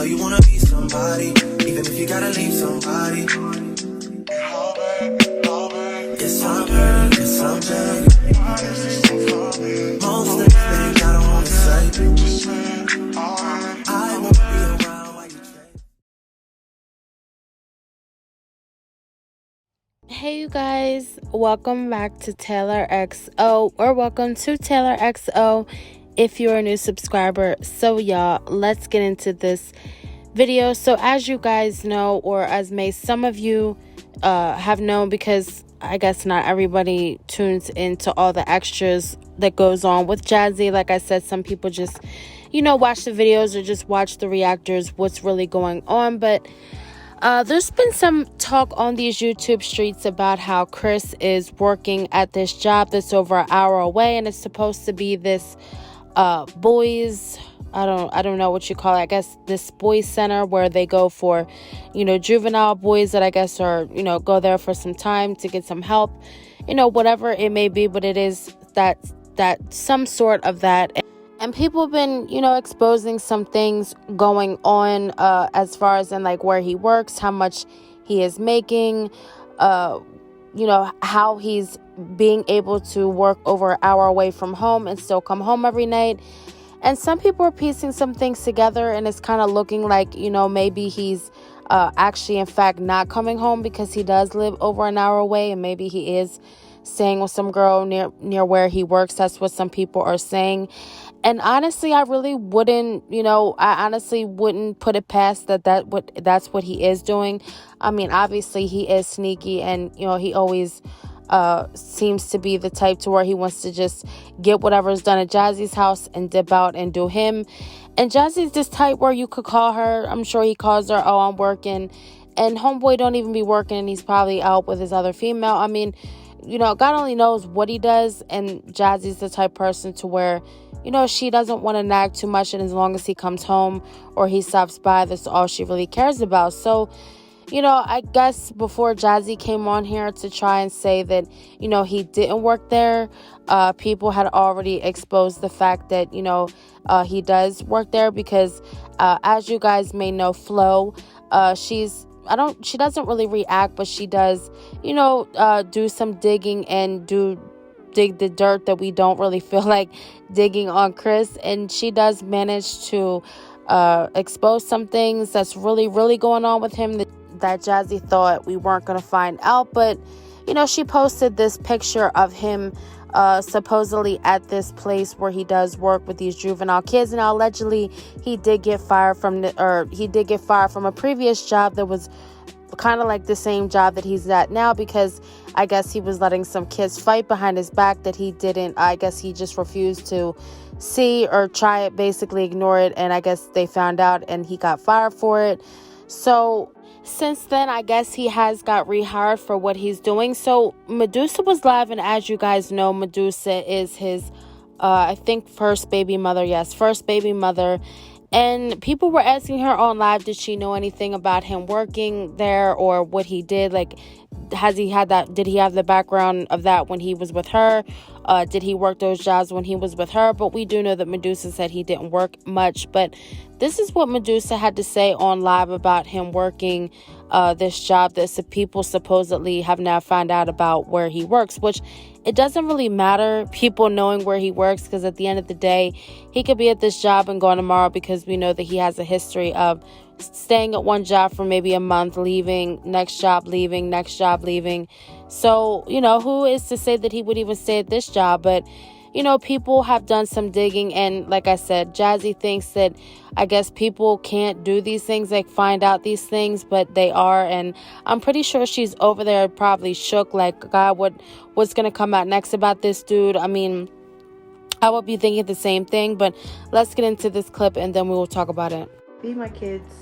know you wanna be somebody, even if you gotta leave somebody. Yes, I'm hurt, yes, I'm dead. Most of the things I don't wanna say. I won't be around while you change. Hey you guys, welcome back to Taylor XO, or welcome to Taylor XO if you're a new subscriber. So y'all, let's get into this video. So as you guys know, or as may some of you have known, because I guess not everybody tunes into all the extras that goes on with Jazzy. Like I said, some people just, watch the videos or just watch the reactors, what's really going on. But there's been some talk on these YouTube streets about how Chris is working at this job that's over an hour away, and it's supposed to be this boys, I don't know what you call it, I guess this boys center where they go for, juvenile boys that I guess are, go there for some time to get some help, whatever it may be, but it is that some sort of that. And people have been, exposing some things going on as far as in like where he works, how much he is making, how he's being able to work over an hour away from home and still come home every night. And some people are piecing some things together, and it's kind of looking like, maybe he's actually, in fact, not coming home because he does live over an hour away, and maybe he is staying with some girl near where he works. That's what some people are saying. And honestly, I really wouldn't, I honestly wouldn't put it past that's what he is doing. I mean, obviously he is sneaky, and, he always seems to be the type to where he wants to just get whatever's done at Jazzy's house and dip out and do him. And Jazzy's this type where you could call her, I'm sure he calls her, oh, I'm working, and homeboy don't even be working, and he's probably out with his other female. I mean, God only knows what he does, and Jazzy's the type person to where, she doesn't want to nag too much, and as long as he comes home or he stops by, that's all she really cares about. So, I guess before Jazzy came on here to try and say that, he didn't work there, people had already exposed the fact that, he does work there because, as you guys may know, Flo, she doesn't really react, but she does, do some digging and dig the dirt that we don't really feel like digging on Chris. And she does manage to expose some things that's really, really going on with him that Jazzy thought we weren't going to find out. But, she posted this picture of him supposedly at this place where he does work with these juvenile kids. Now, allegedly, he did get fired from a previous job that was kind of like the same job that he's at now, because I guess he was letting some kids fight behind his back that he didn't, I guess he just refused to see or try it, basically ignore it, and I guess they found out and he got fired for it. So since then, I guess he has got rehired for what he's doing. So Medusa was live, and as you guys know, Medusa is his I think first baby mother. And people were asking her on live, did she know anything about him working there or what he did? Like, did he have the background of that when he was with her? Did he work those jobs when he was with her? But we do know that Medusa said he didn't work much. But this is what Medusa had to say on live about him working this job that people supposedly have now found out about where he works, which it doesn't really matter people knowing where he works, because at the end of the day, he could be at this job and go tomorrow, because we know that he has a history of staying at one job for maybe a month, leaving, next job leaving. So, who is to say that he would even stay at this job? But, people have done some digging, and like I said, Jazzy thinks that I guess people can't do these things, like find out these things, but they are. And I'm pretty sure she's over there probably shook, like, God, what's going to come out next about this dude? I mean, I would be thinking the same thing. But let's get into this clip and then we will talk about it. Feed my kids.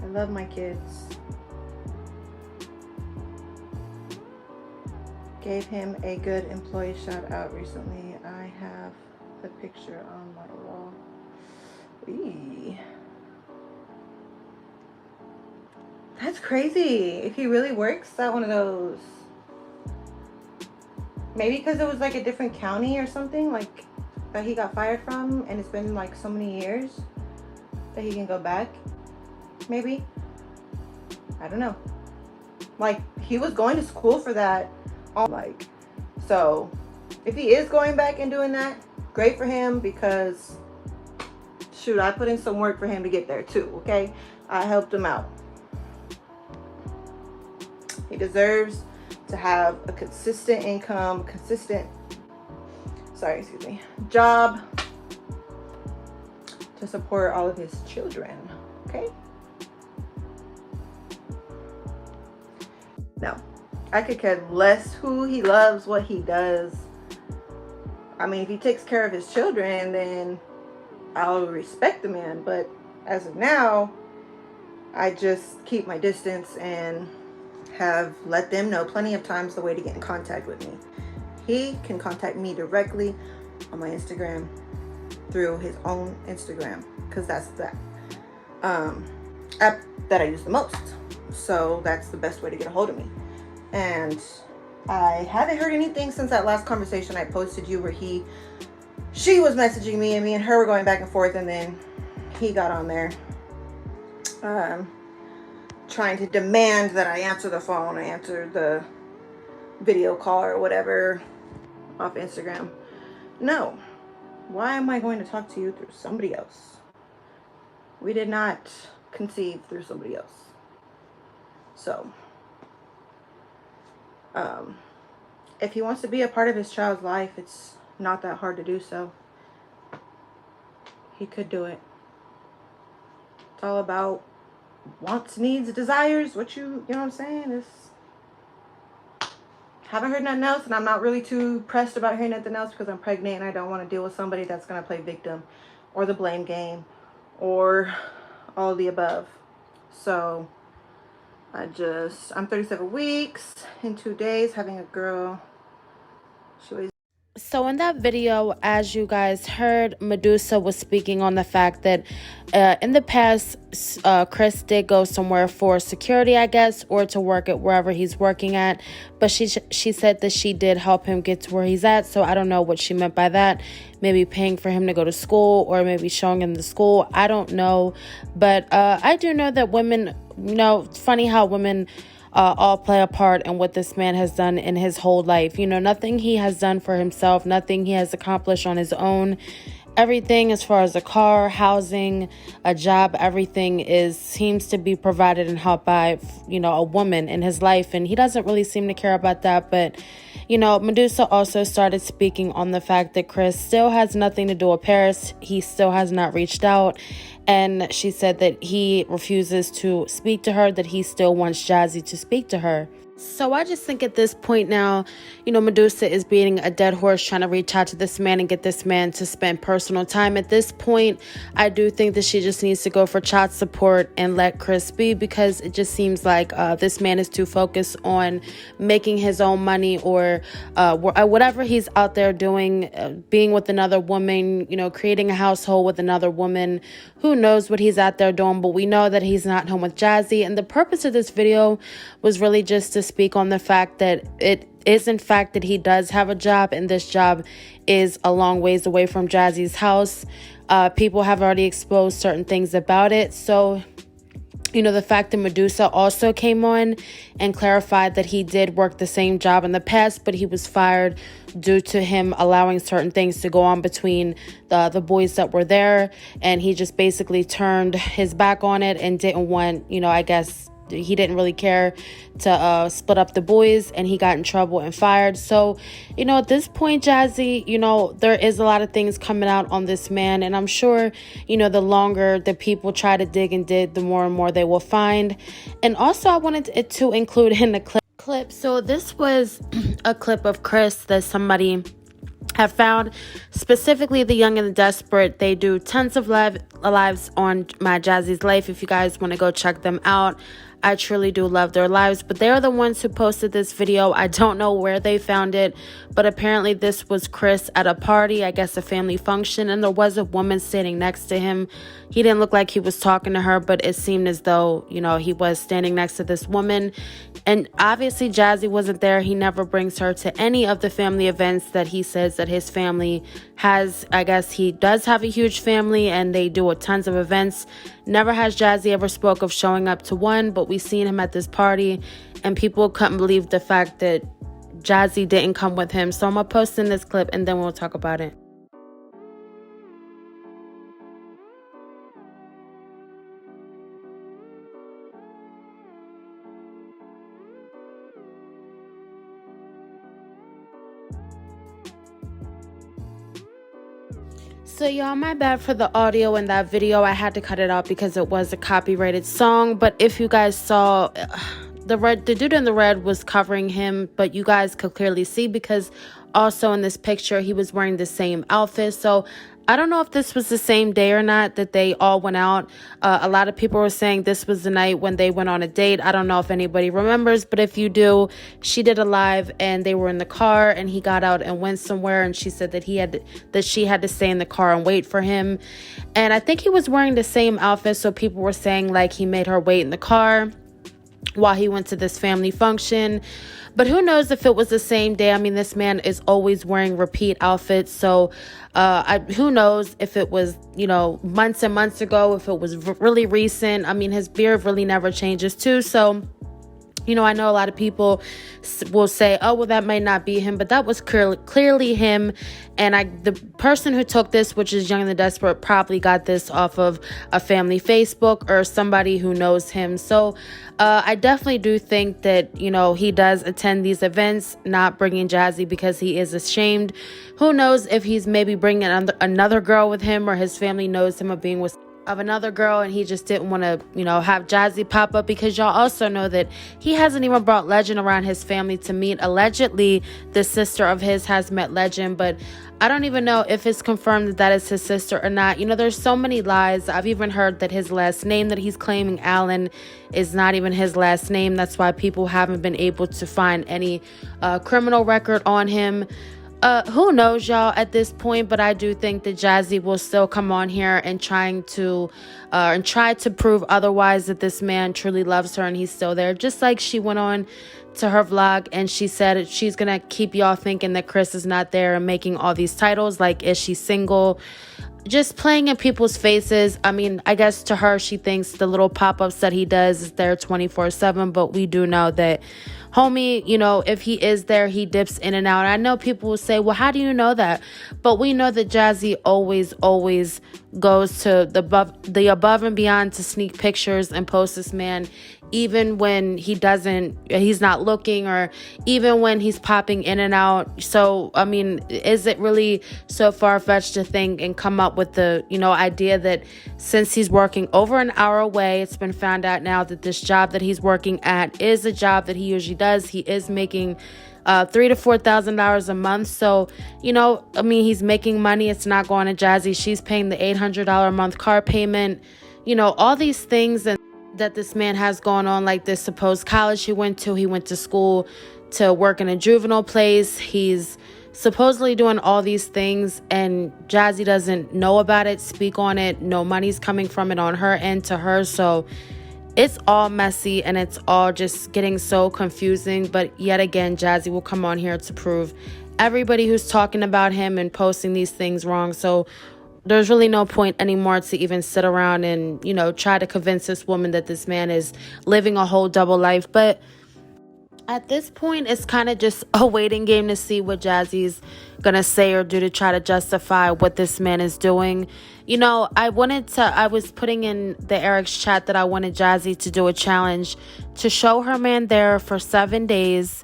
I love my kids. Gave him a good employee shout out recently. I have the picture on my wall. Eee. That's crazy. If he really works at one of those. Maybe because it was like a different county or something, like that he got fired from, and it's been like so many years that he can go back. maybe. I don't know. Like, he was going to school for that. Like, so if he is going back and doing that, great for him, because shoot, I put in some work for him to get there too, okay? I helped him out. He deserves to have a consistent income, job to support all of his children, okay? No, I could care less who he loves, what he does. I mean, if he takes care of his children, then I'll respect the man. But as of now, I just keep my distance and have let them know plenty of times the way to get in contact with me. He can contact me directly on my Instagram through his own Instagram, because that's the app that I use the most. So that's the best way to get a hold of me. And I haven't heard anything since that last conversation I posted you where she was messaging me and me and her were going back and forth, and then he got on there trying to demand that I answer the phone, I answer the video call or whatever off Instagram. No. Why am I going to talk to you through somebody else? We did not conceive through somebody else. So, if he wants to be a part of his child's life, it's not that hard to do so. He could do it. It's all about wants, needs, desires. You know what I'm saying? Haven't heard nothing else, and I'm not really too pressed about hearing nothing else because I'm pregnant and I don't want to deal with somebody that's going to play victim or the blame game or all the above. So I'm 37 weeks in 2 days having a girl. She weighs. So in that video, as you guys heard, Medusa was speaking on the fact that in the past, Chris did go somewhere for security, I guess, or to work at wherever he's working at. But she said that she did help him get to where he's at. So I don't know what she meant by that. Maybe paying for him to go to school, or maybe showing him the school. I don't know. But I do know that women, it's funny how women all play a part in what this man has done in his whole life. Nothing he has done for himself, nothing he has accomplished on his own. Everything as far as a car, housing, a job, everything seems to be provided and helped by, a woman in his life. And he doesn't really seem to care about that. But, Medusa also started speaking on the fact that Chris still has nothing to do with Paris. He still has not reached out. And she said that he refuses to speak to her, that he still wants Jazzy to speak to her. So I just think at this point now, Medusa is beating a dead horse, trying to reach out to this man and get this man to spend personal time. At this point, I do think that she just needs to go for child support and let Chris be, because it just seems like this man is too focused on making his own money or whatever he's out there doing, being with another woman, creating a household with another woman. Who knows what he's out there doing, but we know that he's not home with Jazzy. And the purpose of this video was really just to speak on the fact that it is in fact that he does have a job, and this job is a long ways away from Jazzy's house. People have already exposed certain things about it. So, the fact that Medusa also came on and clarified that he did work the same job in the past, but he was fired due to him allowing certain things to go on between the boys that were there. And he just basically turned his back on it and didn't want, I guess, he didn't really care to split up the boys, and he got in trouble and fired. So, at this point, Jazzy, there is a lot of things coming out on this man, and I'm sure, the longer the people try to dig and dig, the more and more they will find. And also, I wanted it to include in the clip. So this was a clip of Chris that somebody have found, specifically The Young and the Desperate. They do tons of lives on my Jazzy's life. If you guys want to go check them out, I truly do love their lives. But they're the ones who posted this video. I don't know where they found it, but apparently this was Chris at a party, I guess a family function, and there was a woman standing next to him. He didn't look like he was talking to her, but it seemed as though, he was standing next to this woman. And obviously Jazzy wasn't there. He never brings her to any of the family events that he says that his family has. I guess he does have a huge family, and they do tons of events Never has Jazzy ever spoke of showing up to one, but we seen him at this party, and people couldn't believe the fact that Jazzy didn't come with him. So I'm gonna post in this clip and then we'll talk about it. So y'all, my bad for the audio in that video. I had to cut it out because it was a copyrighted song. But if you guys saw, the dude in the red was covering him, but you guys could clearly see because also in this picture he was wearing the same outfit. So I don't know if this was the same day or not that they all went out. A lot of people were saying this was the night when they went on a date. I don't know if anybody remembers, but if you do, she did a live and they were in the car and he got out and went somewhere, and she said that she had to stay in the car and wait for him. And I think he was wearing the same outfit, so people were saying like he made her wait in the car while he went to this family function. But who knows if it was the same day. I mean, this man is always wearing repeat outfits. So who knows if it was, months and months ago, if it was really recent. I mean, his beard really never changes too. So, I know a lot of people will say, oh, well, that might not be him, but that was clearly him. And the person who took this, which is Young and the Desperate, probably got this off of a family Facebook or somebody who knows him. So I definitely do think that, he does attend these events, not bringing Jazzy because he is ashamed. Who knows if he's maybe bringing another girl with him, or his family knows him of being with another girl and he just didn't want to, have Jazzy pop up, because y'all also know that he hasn't even brought Legend around his family to meet. Allegedly, the sister of his has met Legend, but I don't even know if it's confirmed that that is his sister or not. There's so many lies. I've even heard that his last name that he's claiming, Allen, is not even his last name. That's why people haven't been able to find any criminal record on him. Who knows, y'all, at this point, but I do think that Jazzy will still come on here and try to prove otherwise, that this man truly loves her and he's still there. Just like she went on to her vlog and she said she's gonna keep y'all thinking that Chris is not there and making all these titles like, is she single? Just playing in people's faces. I mean, I guess to her, she thinks the little pop-ups that he does is there 24/7, but we do know that homie, if he is there, he dips in and out. I know people will say, well, how do you know that? But we know that Jazzy always goes to the above and beyond to sneak pictures and post this man, even when he's not looking, or even when he's popping in and out. So, I mean, is it really so far-fetched to think and come up with the, idea that since he's working over an hour away, it's been found out now that this job that he's working at is a job that he usually does. He is making $3,000 to $4,000 a month. So, he's making money. It's not going to Jazzy. She's paying the $800 a month car payment. All these things that this man has going on, like this supposed college he went to. He went to school to work in a juvenile place. He's supposedly doing all these things, and Jazzy doesn't know about it, speak on it. No money's coming from it on her end to her. So it's all messy and it's all just getting so confusing. But yet again, Jazzy will come on here to prove everybody who's talking about him and posting these things wrong. So there's really no point anymore to even sit around and, try to convince this woman that this man is living a whole double life. But at this point, it's kind of just a waiting game to see what Jazzy's going to say or do to try to justify what this man is doing. I was putting in the Eric's chat that I wanted Jazzy to do a challenge to show her man there for 7 days,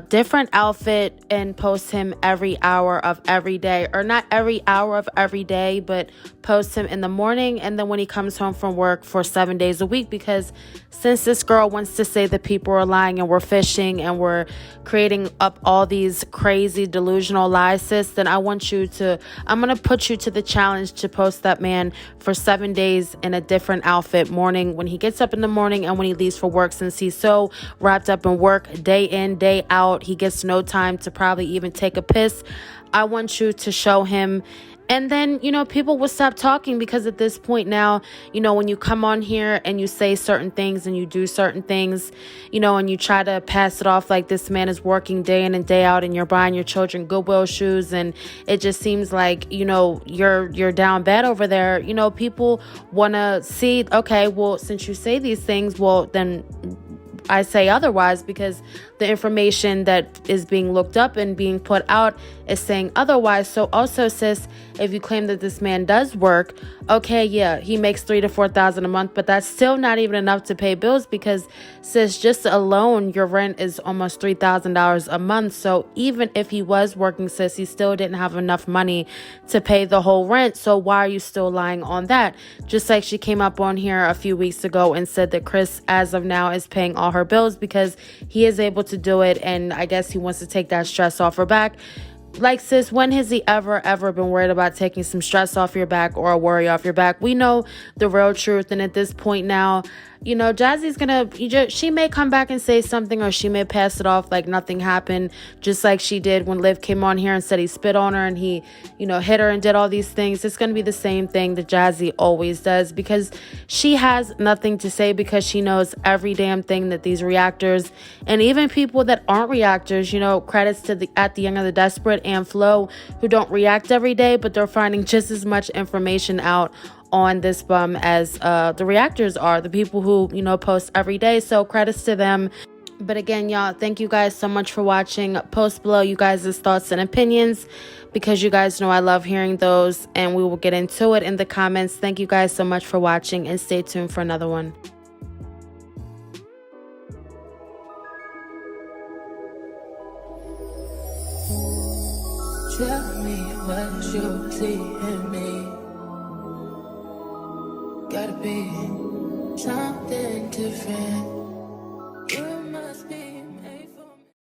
different outfit, and post him every hour of every day, or not every hour of every day, but post him in the morning and then when he comes home from work for 7 days a week. Because since this girl wants to say that people are lying and we're fishing and we're creating up all these crazy delusional lies, sis, then I'm going to put you to the challenge to post that man for 7 days in a different outfit, morning, when he gets up in the morning and when he leaves for work. Since he's so wrapped up in work day in, day out, he gets no time to probably even take a piss. I want you to show him And then, people will stop talking, because at this point now, when you come on here and you say certain things and you do certain things, and you try to pass it off like this man is working day in and day out and you're buying your children Goodwill shoes, and it just seems like, you're down bad over there, people want to see, okay, well, since you say these things, well, then I say otherwise, because the information that is being looked up and being put out is saying otherwise. So also, sis, if you claim that this man does work, okay, yeah, he makes $3,000 to $4,000 a month, but that's still not even enough to pay bills, because, sis, just alone your rent is almost $3,000 a month. So even if he was working, sis, he still didn't have enough money to pay the whole rent. So why are you still lying on that? Just like she came up on here a few weeks ago and said that Chris, as of now, is paying all her bills because he is able to do it, and I guess he wants to take that stress off her back. Like, sis, when has he ever been worried about taking some stress off your back or a worry off your back? We know the real truth, and at this point now, Jazzy's she may come back and say something, or she may pass it off like nothing happened, just like she did when Liv came on here and said he spit on her and he, hit her and did all these things. It's going to be the same thing that Jazzy always does, because she has nothing to say, because she knows every damn thing that these reactors and even people that aren't reactors, credits to At the Young and the Desperate and Flo, who don't react every day, but they're finding just as much information out on this bum as the reactors are, the people who, post every day. So credits to them. But again, y'all, thank you guys so much for watching. Post below you guys' thoughts and opinions, because you guys know I love hearing those, and we will get into it in the comments. Thank you guys so much for watching, and stay tuned for another one. Tell me what you see in me. Gotta be something different.